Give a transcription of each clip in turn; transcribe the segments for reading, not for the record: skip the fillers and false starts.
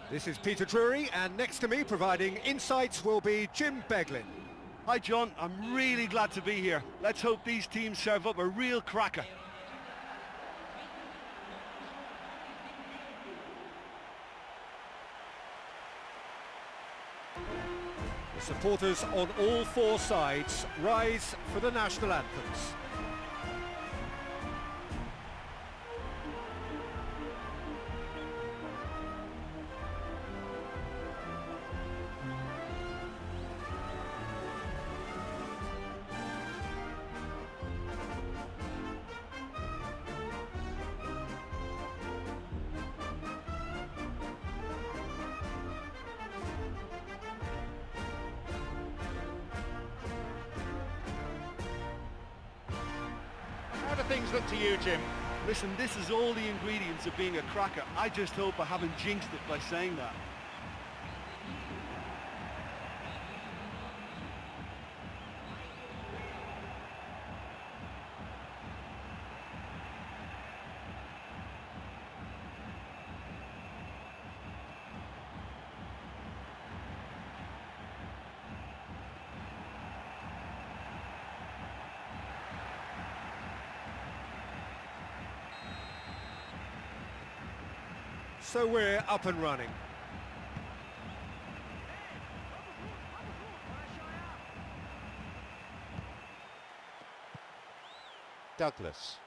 This is Peter Drury, and next to me providing insights will be Jim Beglin. Hi John, I'm really glad to be here. Let's hope these teams serve up a real cracker. The supporters on all four sides rise for the national anthems. How do things look to you, Jim? Listen, this is all the ingredients of being a cracker. I just hope I haven't jinxed it by saying that. So we're up and running. Douglas.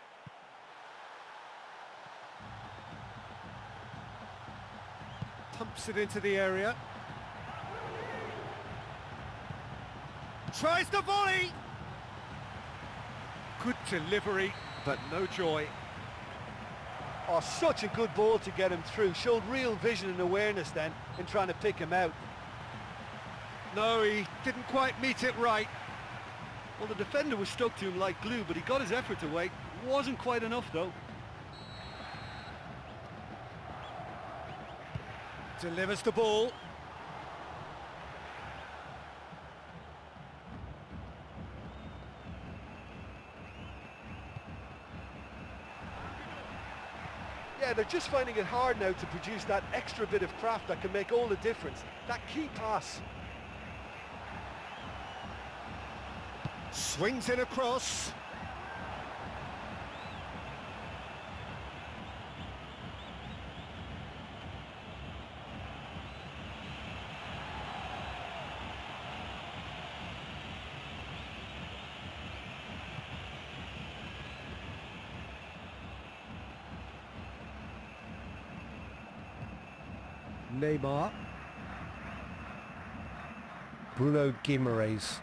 Pumps it into the area. Tries the volley! Good delivery, but no joy. Oh, such a good ball to get him through. Showed real vision and awareness then in trying to pick him out. No, he didn't quite meet it right. Well, the defender was stuck to him like glue, but he got his effort away. Wasn't quite enough, though. Delivers the ball. Yeah, they're just finding it hard now to produce that extra bit of craft that can make all the difference. That key pass. Swings it across. Neymar. Bruno Guimaraes.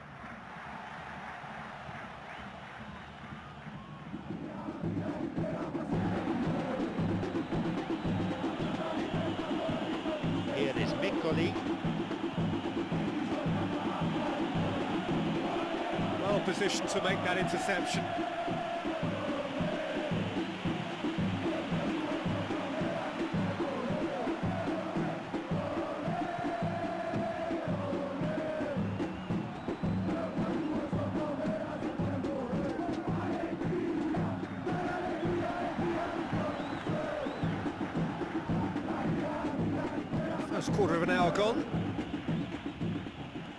Here is Miccoli. Well positioned to make that interception. First quarter of an hour gone.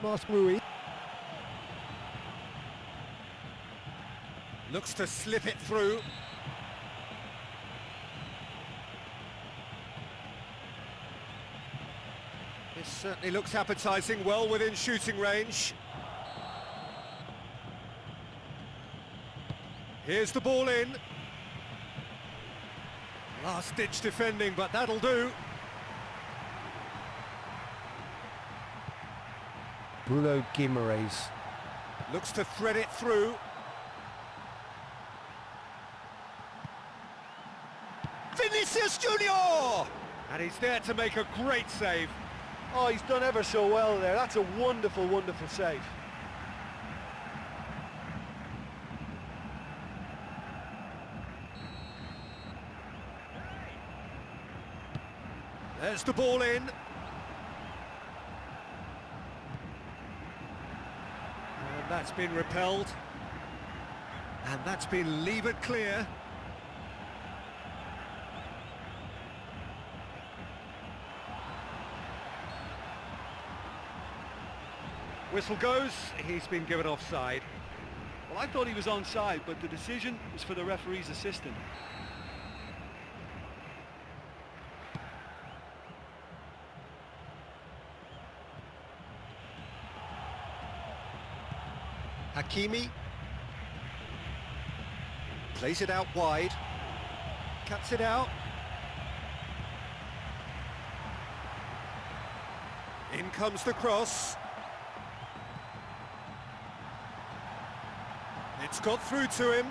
Masrui looks to slip it through. This certainly looks appetising, well within shooting range. Here's the ball in. Last-ditch defending, but that'll do. Bruno Guimaraes looks to thread it through. Vinicius Junior! And he's there to make a great save. Oh, he's done ever so well there. That's a wonderful, wonderful save. There's the ball in. And that's been repelled. And that's been levered clear. Whistle goes, he's been given offside. Well, I thought he was onside, but the decision was for the referee's assistant. Hakimi plays it out wide, cuts it out. In comes the cross. It's got through to him.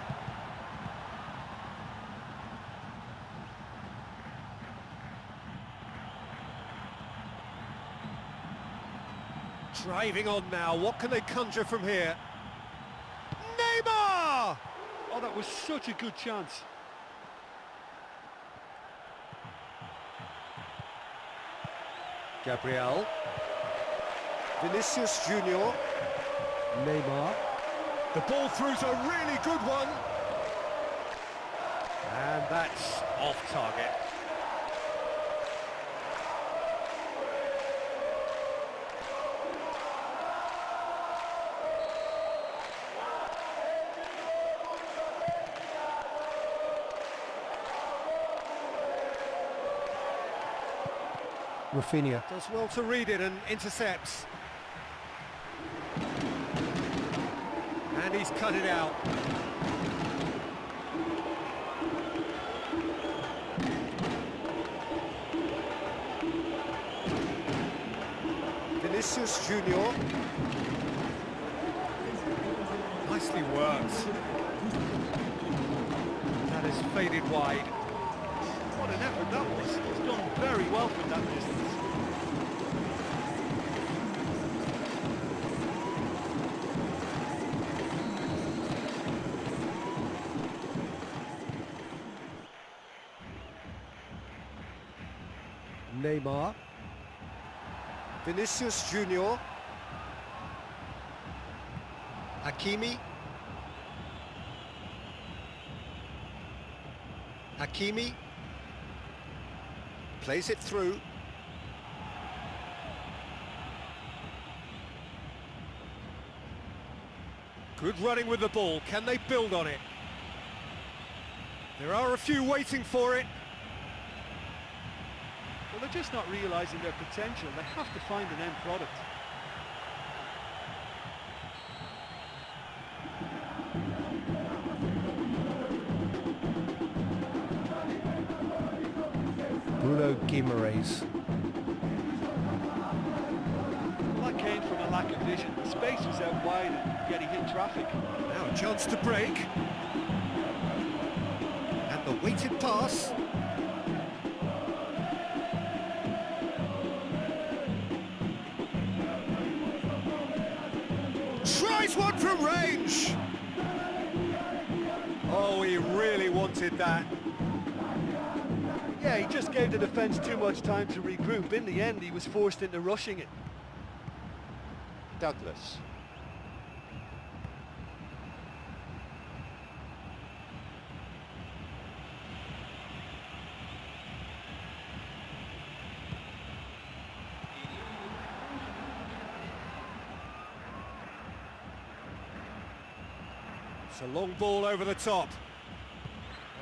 Driving on now, what can they conjure from here? Neymar! Oh, that was such a good chance. Gabriel. Vinicius Junior. Neymar. The ball through's a really good one. And that's off target. Rafinha. Does well to read it and intercepts. And he's cut it out. Vinicius Junior. Nicely worked. That is faded wide. What an effort that was. He's done very well from that distance. Neymar. Vinicius Junior. Hakimi. Hakimi. Plays it through. Good running with the ball. Can they build on it? There are a few waiting for it. Well, they're just not realising their potential. They have to find an end product. Bruno Guimaraes. Well, that came from a lack of vision. The space was out wide and yet he hit traffic. Now a chance to break. And the weighted pass. Tries one from range. Oh, he really wanted that. Yeah, he just gave the defence too much time to regroup. In the end, he was forced into rushing it. Douglas. It's a long ball over the top.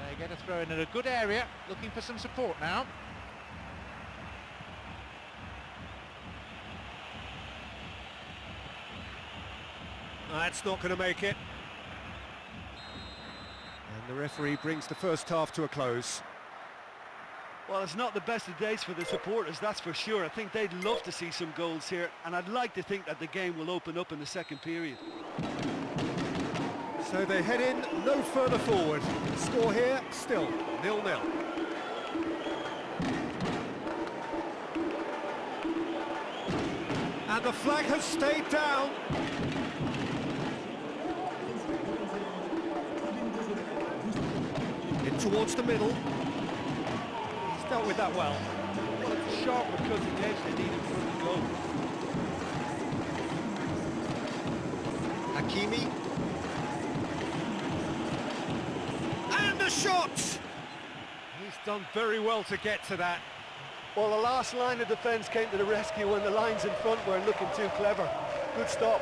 They get a throw in a good area, looking for some support now. That's not going to make it. And the referee brings the first half to a close. Well, it's not the best of days for the supporters, that's for sure. I think they'd love to see some goals here, and I'd like to think that the game will open up in the second period. So they head in no further forward. The score here, still 0-0. And the flag has stayed down. In towards the middle. He's dealt with that well. Well, it's a sharper cutting edge they need in front of goal. Hakimi. And the shot! He's done very well to get to that. Well, the last line of defence came to the rescue when the lines in front weren't looking too clever. Good stop.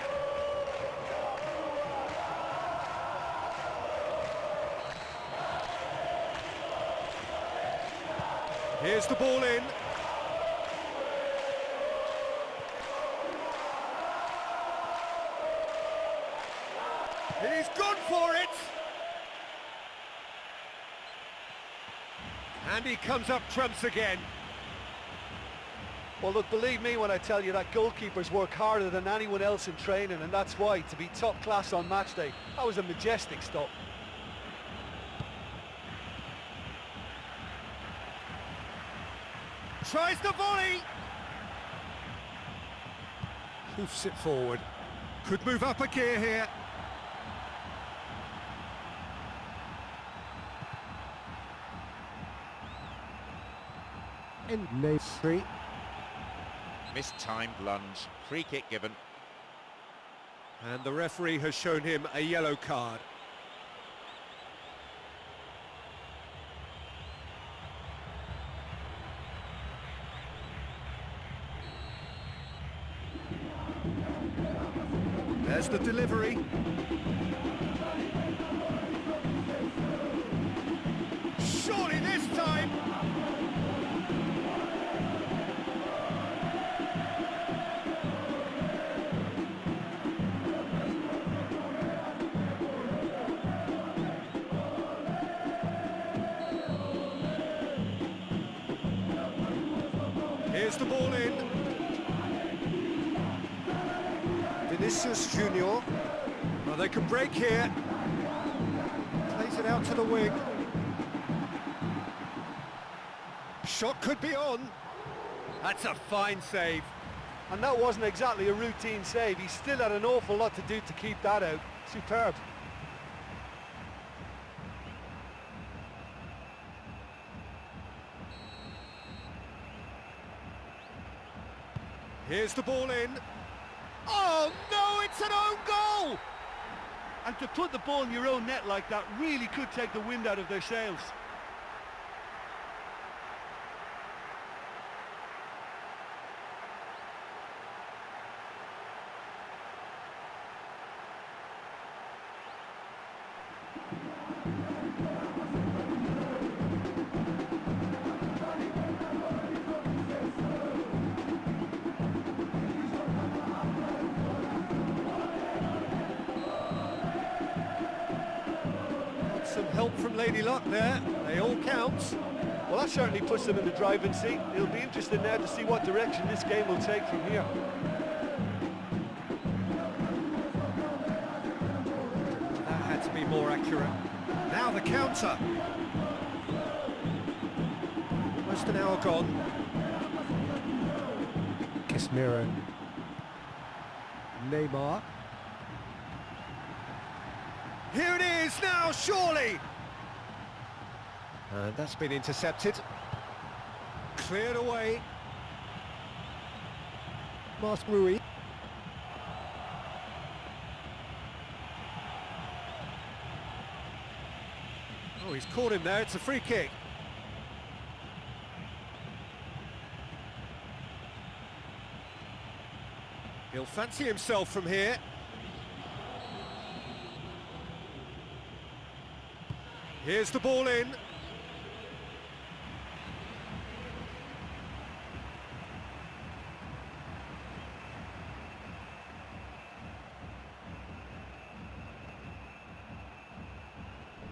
Here's the ball in. He's gone for it! And he comes up trumps again. Well, look, believe me when I tell you that goalkeepers work harder than anyone else in training, and that's why, to be top class on match day, that was a majestic stop. Tries the volley! Hoofs it forward. Could move up a gear here. In May 3. Mistimed lunge, free kick given. And the referee has shown him a yellow card. There's the delivery. Surely this time! Here's the ball in. Vinicius Junior. Well, they can break here. Plays it out to the wing. Shot could be on. That's a fine save. And that wasn't exactly a routine save. He still had an awful lot to do to keep that out. Superb. Here's the ball in. Oh no, it's an own goal! And to put the ball in your own net like that really could take the wind out of their sails. Some help from Lady Luck there. They all count. Well, that certainly puts them in the driving seat. It'll be interesting now to see what direction this game will take from here. That had to be more accurate. Now the counter. Almost an hour gone. Casemiro. Neymar. Here it is now, surely! And that's been intercepted. Cleared away. Mark Rui. Oh, he's caught him there, it's a free kick. He'll fancy himself from here. Here's the ball in.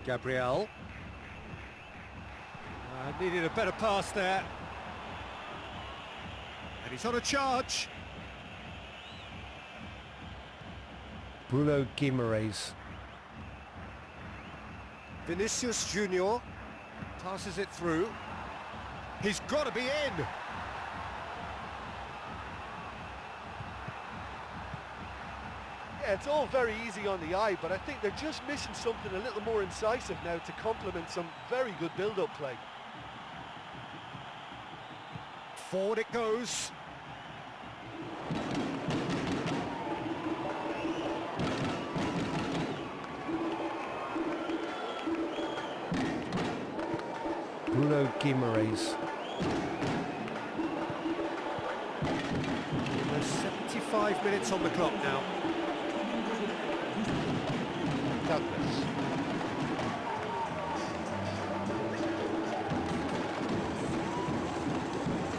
Gabriel. Needed a better pass there. And he's on a charge. Bruno Guimaraes. Vinicius Junior passes it through. He's got to be in. Yeah, it's all very easy on the eye, but I think they're just missing something a little more incisive now to complement some very good build-up play. Forward it goes. Bruno Guimaraes. Almost 75 5 minutes on the clock now. Douglas.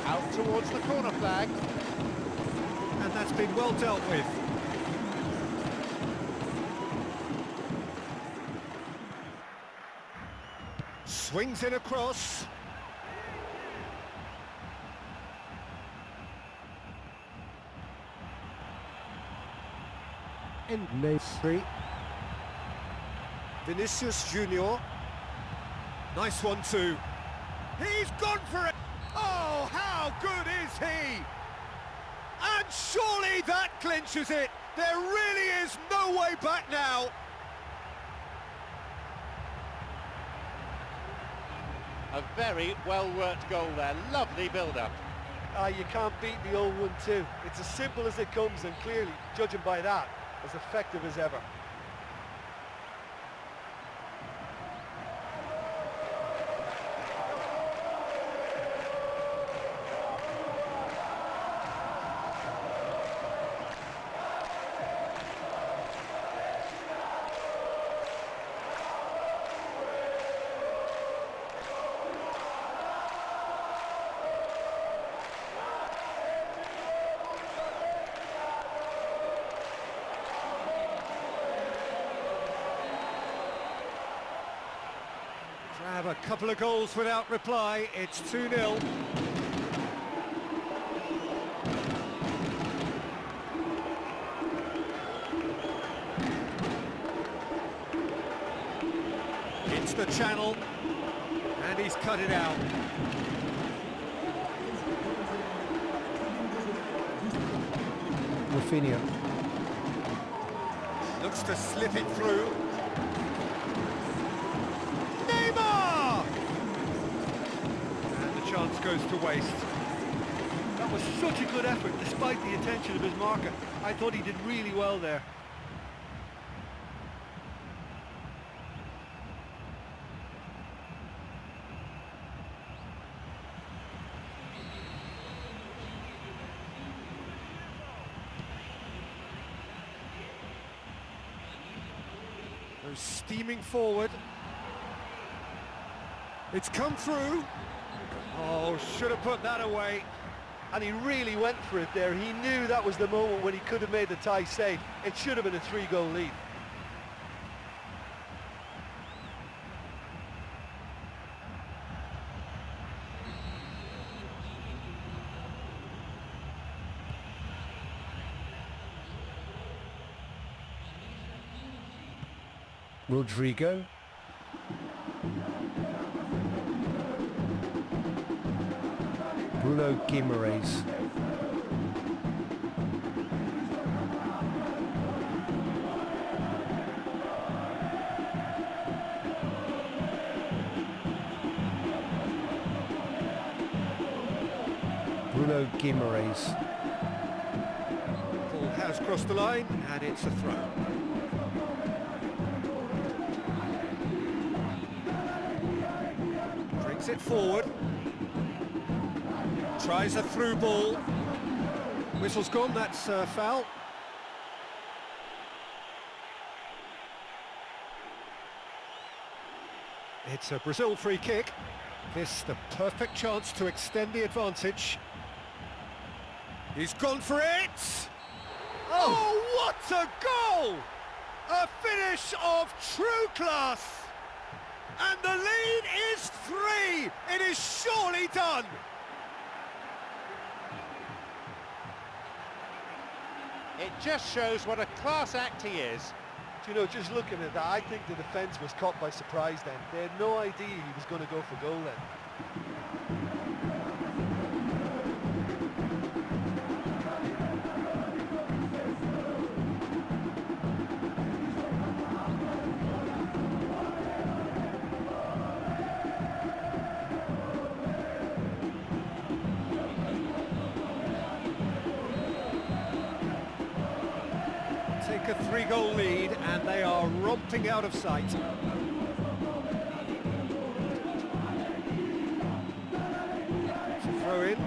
Out towards the corner flag. And that's been well dealt with. Swings in across. And Nasri. Vinicius Junior. Nice one too. He's gone for it! Oh, how good is he? And surely that clinches it. There really is no way back now. A very well-worked goal there. Lovely build-up. You can't beat the old 1-2. It's as simple as it comes, and clearly, judging by that, as effective as ever. Grab a couple of goals without reply. It's 2-0. It's the channel, and he's cut it out. Rafinha. Looks to slip it through. Chance goes to waste. That was such a good effort, despite the attention of his marker. I thought he did really well there. They're steaming forward. It's come through. Oh, should have put that away. And he really went for it there. He knew that was the moment when he could have made the tie safe. It should have been a 3-goal lead. Rodrigo. Bruno Guimaraes. Bruno Guimaraes. Ball has crossed the line, and it's a throw. Brings it forward. Tries a through ball. Whistle's gone, that's foul. It's a Brazil free kick. This the perfect chance to extend the advantage. He's gone for it! Oh, what a goal! A finish of true class! And the lead is 3! It is surely done! It just shows what a class act he is. You know, just looking at that, I think the defence was caught by surprise then. They had no idea he was going to go for goal then. Take a 3-goal lead, and they are romping out of sight. It's a throw in.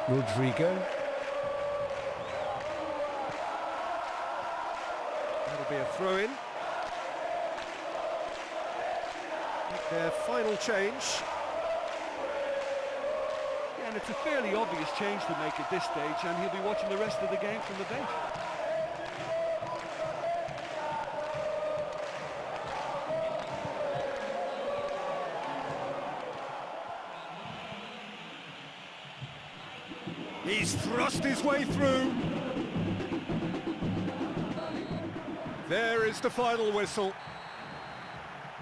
Rodrigo. That'll be a throw-in. Their final change. Yeah, and it's a fairly obvious change to make at this stage, and he'll be watching the rest of the game from the bench. He's thrust his way through. There is the final whistle.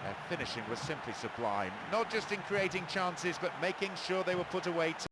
Their finishing was simply sublime, not just in creating chances, but making sure they were put away too.